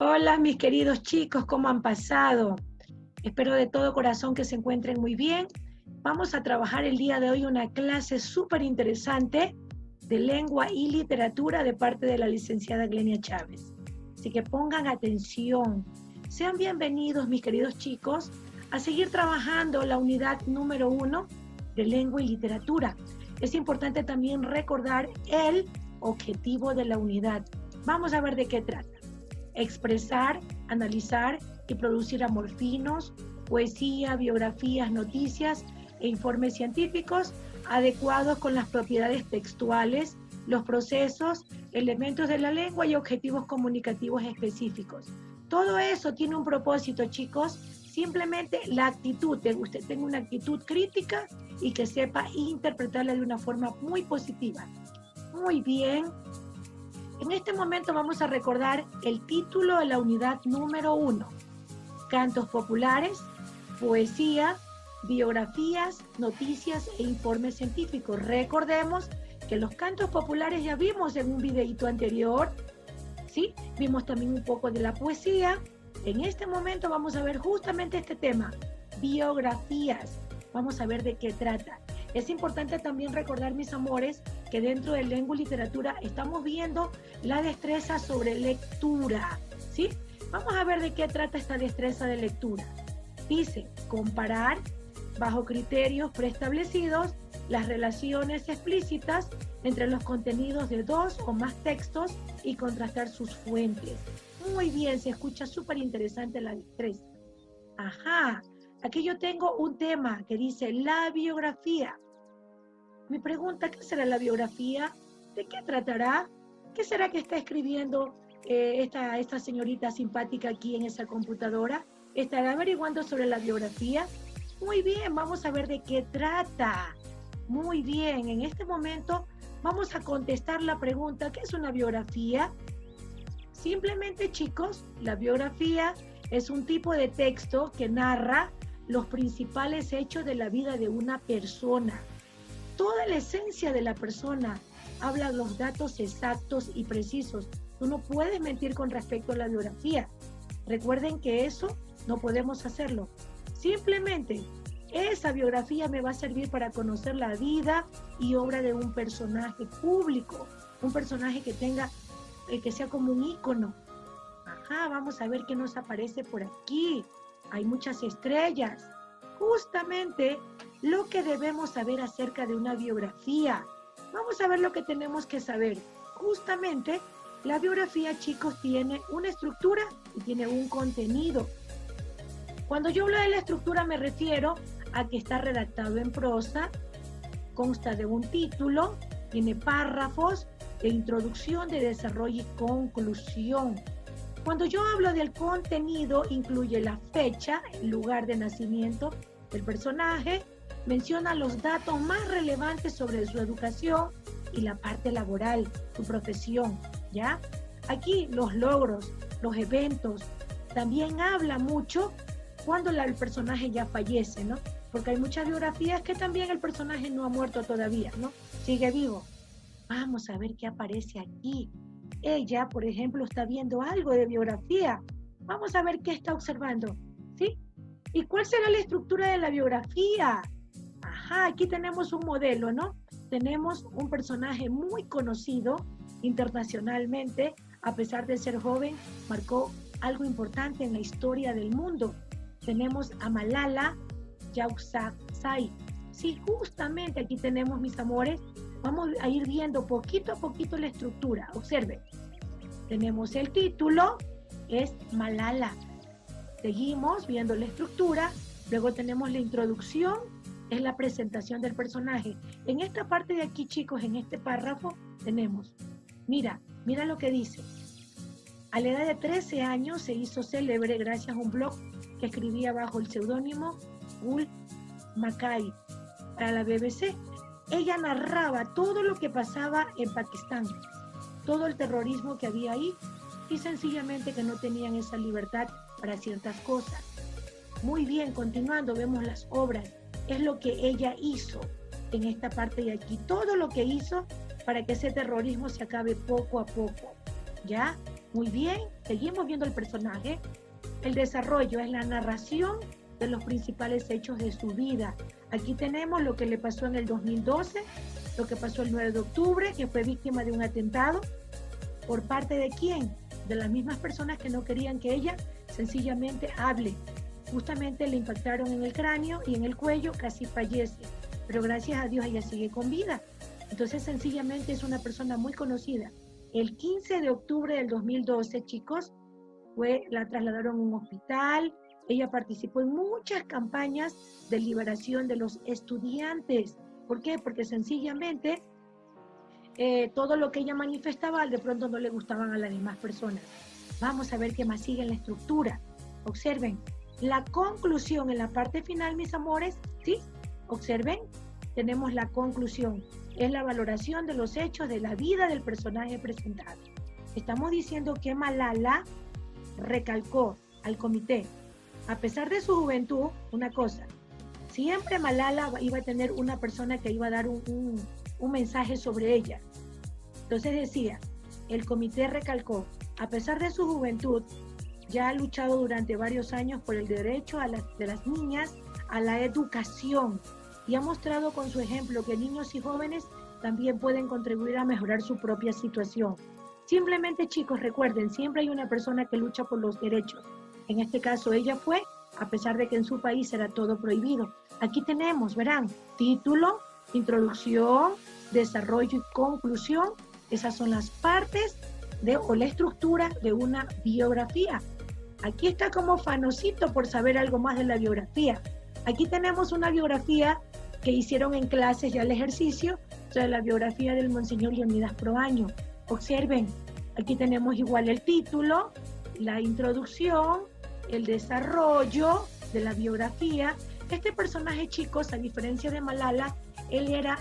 Hola, mis queridos chicos, ¿cómo han pasado? Espero de todo corazón que se encuentren muy bien. Vamos a trabajar el día de hoy una clase súper interesante de lengua y literatura de parte de la licenciada Glenia Chávez. Así que pongan atención. Sean bienvenidos, mis queridos chicos, a seguir trabajando la unidad número 1 de lengua y literatura. Es importante también recordar el objetivo de la unidad. Vamos a ver de qué trata. Expresar, analizar y producir amorfinos, poesía, biografías, noticias e informes científicos adecuados con las propiedades textuales, los procesos, elementos de la lengua y objetivos comunicativos específicos. Todo eso tiene un propósito, chicos. Simplemente la actitud, que usted tenga una actitud crítica y que sepa interpretarla de una forma muy positiva. Muy bien. En este momento vamos a recordar el título de la unidad número 1. Cantos populares, poesía, biografías, noticias e informes científicos. Recordemos que los cantos populares ya vimos en un videito anterior, ¿sí? Vimos también un poco de la poesía. En este momento vamos a ver justamente este tema, biografías. Vamos a ver de qué trata. Es importante también recordar, mis amores, que dentro de lengua y literatura estamos viendo la destreza sobre lectura, ¿sí? Vamos a ver de qué trata esta destreza de lectura. Dice, comparar, bajo criterios preestablecidos, las relaciones explícitas entre los contenidos de dos o más textos y contrastar sus fuentes. Muy bien, se escucha súper interesante la destreza. Ajá. Aquí yo tengo un tema que dice la biografía. Mi pregunta, ¿qué será la biografía? ¿De qué tratará? ¿Qué será que está escribiendo esta señorita simpática aquí en esa computadora? ¿Estará averiguando sobre la biografía? Muy bien, vamos a ver de qué trata. Muy bien, en este momento vamos a contestar la pregunta, ¿qué es una biografía? Simplemente, chicos, la biografía es un tipo de texto que narra los principales hechos de la vida de una persona. Toda la esencia de la persona habla los datos exactos y precisos. Tú no puedes mentir con respecto a la biografía. Recuerden que eso no podemos hacerlo. Simplemente esa biografía me va a servir para conocer la vida y obra de un personaje público, un personaje que tenga, que sea como un ícono. Ajá, vamos a ver qué nos aparece por aquí. Hay muchas estrellas. Justamente lo que debemos saber acerca de una biografía. Vamos a ver lo que tenemos que saber. Justamente, la biografía, chicos, tiene una estructura y tiene un contenido. Cuando yo hablo de la estructura me refiero a que está redactado en prosa, consta de un título, tiene párrafos de introducción, de desarrollo y conclusión. Cuando yo hablo del contenido, incluye la fecha, el lugar de nacimiento del personaje, menciona los datos más relevantes sobre su educación y la parte laboral, su profesión, ¿ya? Aquí los logros, los eventos, también habla mucho cuando el personaje ya fallece, ¿no? Porque hay muchas biografías que también el personaje no ha muerto todavía, ¿no? Sigue vivo. Vamos a ver qué aparece aquí. Ella, por ejemplo, está viendo algo de biografía. Vamos a ver qué está observando, ¿sí? ¿Y cuál será la estructura de la biografía? Ajá, aquí tenemos un modelo, ¿no? Tenemos un personaje muy conocido internacionalmente, a pesar de ser joven, marcó algo importante en la historia del mundo. Tenemos a Malala Yousafzai. Sí, justamente aquí tenemos, mis amores, vamos a ir viendo poquito a poquito la estructura. Observen, tenemos el título, es Malala. Seguimos viendo la estructura, luego tenemos la introducción, es la presentación del personaje. En esta parte de aquí, chicos, en este párrafo, tenemos, mira lo que dice. A la edad de 13 años se hizo célebre gracias a un blog que escribía bajo el seudónimo Gul Mackay para la BBC. Ella narraba todo lo que pasaba en Pakistán, todo el terrorismo que había ahí y sencillamente que no tenían esa libertad para ciertas cosas. Muy bien, continuando, vemos las obras. Es lo que ella hizo en esta parte de aquí. Todo lo que hizo para que ese terrorismo se acabe poco a poco. ¿Ya? Muy bien, seguimos viendo el personaje. El desarrollo es la narración de los principales hechos de su vida. Aquí tenemos lo que le pasó en el 2012, lo que pasó el 9 de octubre, que fue víctima de un atentado. ¿Por parte de quién? De las mismas personas que no querían que ella sencillamente hable. Justamente le impactaron en el cráneo y en el cuello, casi fallece. Pero gracias a Dios ella sigue con vida. Entonces sencillamente es una persona muy conocida. El 15 de octubre del 2012, chicos, la trasladaron a un hospital. Ella participó en muchas campañas de liberación de los estudiantes. ¿Por qué? Porque sencillamente todo lo que ella manifestaba de pronto no le gustaban a las demás personas. Vamos a ver qué más sigue en la estructura. Observen, la conclusión en la parte final, mis amores, ¿sí? Observen, tenemos la conclusión. Es la valoración de los hechos de la vida del personaje presentado. Estamos diciendo que Malala recalcó al comité, a pesar de su juventud, una cosa, siempre Malala iba a tener una persona que iba a dar un mensaje sobre ella. Entonces decía, el comité recalcó, a pesar de su juventud, ya ha luchado durante varios años por el derecho de las niñas a la educación y ha mostrado con su ejemplo que niños y jóvenes también pueden contribuir a mejorar su propia situación. Simplemente, chicos, recuerden, siempre hay una persona que lucha por los derechos. En este caso, ella fue, a pesar de que en su país era todo prohibido. Aquí tenemos, verán, título, introducción, desarrollo y conclusión. Esas son las partes o la estructura de una biografía. Aquí está como fanosito por saber algo más de la biografía. Aquí tenemos una biografía que hicieron en clases ya el ejercicio, sobre la biografía del Monseñor Leonidas Proaño. Observen, aquí tenemos igual el título, la introducción, el desarrollo de la biografía. Este personaje, chicos, a diferencia de Malala, él era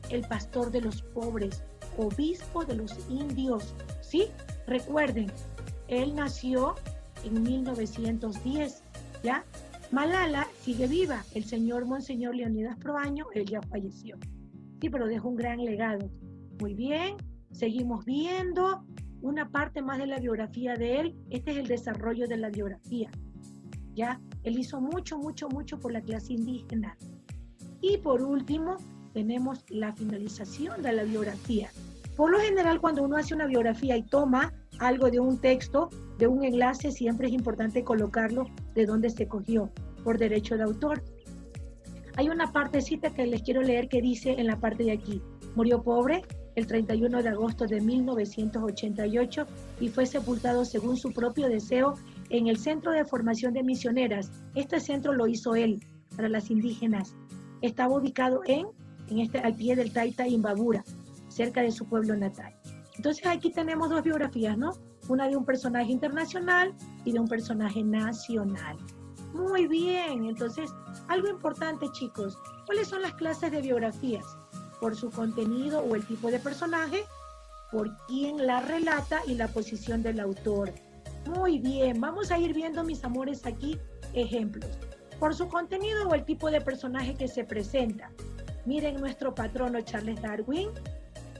el pastor de los pobres, obispo de los indios, ¿sí? Recuerden, él nació en 1910, ¿ya? Malala sigue viva, el señor Monseñor Leonidas Proaño, él ya falleció. Sí, pero dejó un gran legado. Muy bien, seguimos viendo una parte más de la biografía de él. Este es el desarrollo de la biografía, ¿ya? Él hizo mucho por la clase indígena. Y por último, tenemos la finalización de la biografía. Por lo general, cuando uno hace una biografía y toma algo de un texto, de un enlace, siempre es importante colocarlo de dónde se cogió, por derecho de autor. Hay una partecita que les quiero leer que dice en la parte de aquí: murió pobre el 31 de agosto de 1988 y fue sepultado según su propio deseo en el Centro de Formación de Misioneras. Este centro lo hizo él para las indígenas. Estaba ubicado al pie del Taita Imbabura, cerca de su pueblo natal. Entonces aquí tenemos dos biografías, ¿no? Una de un personaje internacional y de un personaje nacional. Muy bien, entonces, algo importante, chicos, ¿cuáles son las clases de biografías? Por su contenido o el tipo de personaje, por quién la relata y la posición del autor. Muy bien, vamos a ir viendo, mis amores, aquí ejemplos. Por su contenido o el tipo de personaje que se presenta. Miren nuestro patrono Charles Darwin,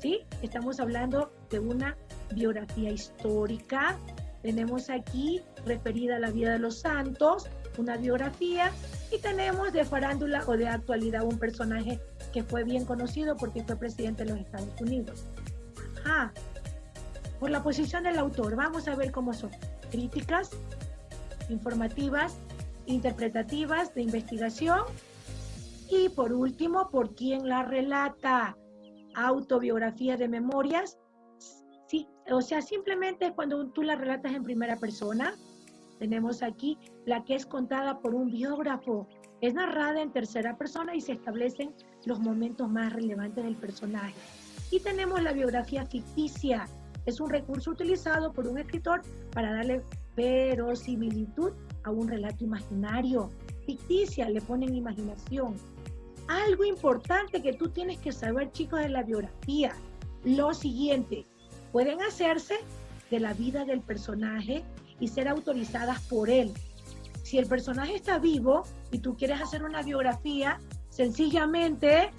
¿sí? Estamos hablando de una biografía histórica. Tenemos aquí referida a la vida de los santos, una biografía, y tenemos de farándula o de actualidad un personaje que fue bien conocido porque fue presidente de los Estados Unidos. Ajá. Por la posición del autor, vamos a ver cómo son: críticas, informativas, interpretativas, de investigación, y por último, por quién la relata, autobiografía de memorias. Sí, o sea, simplemente cuando tú la relatas en primera persona. Tenemos aquí la que es contada por un biógrafo. Es narrada en tercera persona y se establecen los momentos más relevantes del personaje. Y tenemos la biografía ficticia. Es un recurso utilizado por un escritor para darle verosimilitud a un relato imaginario. Ficticia, le ponen imaginación. Algo importante que tú tienes que saber, chicos, de la biografía: lo siguiente: pueden hacerse de la vida del personaje y ser autorizadas por él. Si el personaje está vivo y tú quieres hacer una biografía, sencillamente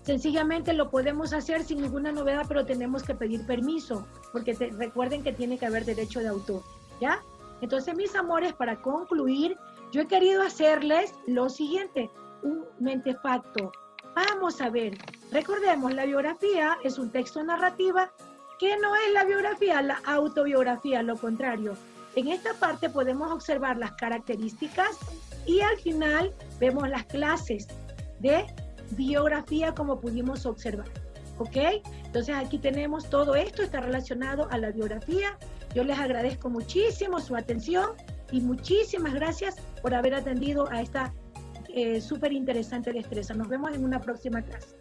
Sencillamente lo podemos hacer sin ninguna novedad, pero tenemos que pedir permiso, porque recuerden que tiene que haber derecho de autor, ¿ya? Entonces, mis amores, para concluir, yo he querido hacerles lo siguiente, un mentefacto. Vamos a ver, recordemos, la biografía es un texto narrativo que no es la biografía, la autobiografía, lo contrario. En esta parte podemos observar las características y al final vemos las clases de biografía como pudimos observar, ¿ok? Entonces aquí tenemos todo esto, está relacionado a la biografía. Yo les agradezco muchísimo su atención y muchísimas gracias por haber atendido a esta súper interesante destreza. Nos vemos en una próxima clase.